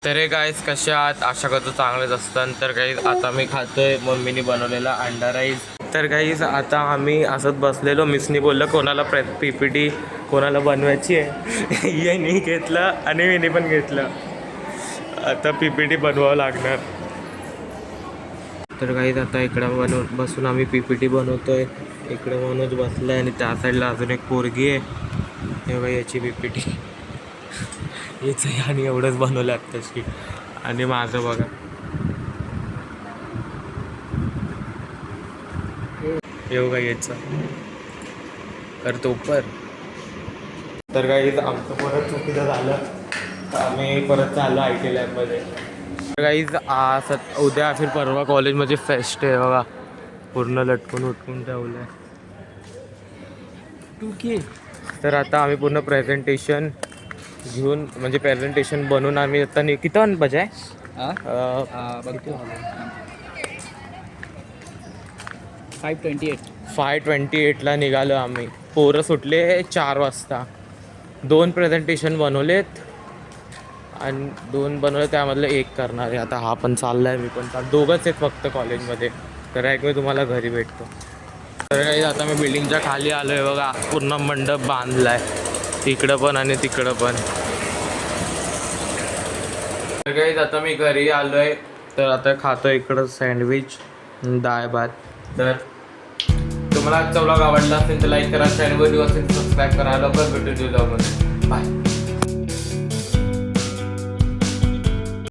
तर hey guys कसे आहात, आशा करतो चांगलेच असतात. तर गाईस आता मी खातोय मम्मीने बनवलेला अंडा राईस. तर गाईस आता आम्ही असंच बसलेलो, मिसनी बोललं कोणाला PPT कोणाला बनवायची आहे. यांनी घेतलं आणि मीने पण घेतलं. आता PPT बनवावं लागणार. तर गाईस आता इकडं बसून आम्ही PPT बनवतोय. इकडं मनोज बसलाय आणि त्या साईडला अजून एक पोरगी आहे. हे बघा याची PPT हेच आहे आणि एवढंच बनवलं आत्ताशी. आणि माझं बघा येऊ का याचं करतो उपर. तर काही आमचं परत चुकीचं झालं तर आम्ही परत चाललो IT लॅबमध्ये. तर काही उद्या फिर परवा कॉलेजमध्ये फेस्ट आहे बघा, पूर्ण लटकून उठकून ठेवलं आहे. तर आता आम्ही पूर्ण प्रेझेंटेशन घेऊन म्हणजे प्रेझेंटेशन बनवून आम्ही आता किती बजाय 5:28ला निघालो आम्ही. पोरं सुटले 4 वाजता. 2 प्रेझेंटेशन बनवलेत आणि 2 बनवले त्यामधलं 1 करणार आहे. आता हा पण चालला आहे, मी पण दोघंच आहेत फक्त कॉलेजमध्ये. तर एक मी तुम्हाला घरी भेटतो. तर काही आता मी बिल्डिंगच्या खाली आलो आहे बघा, पूर्ण मंडप बांधला आहे तिकडं पण आणि तिकडं पण. तर काही आता मी घरी आलो आहे. तर आता खातो इकडं सँडविच डाळ भात. तर तुम्हाला आजचा व्लॉग आवडला असेल तर लाईक करा, चॅनलवर असेल सबस्क्राईब करा. लवकर भेटू, बाय.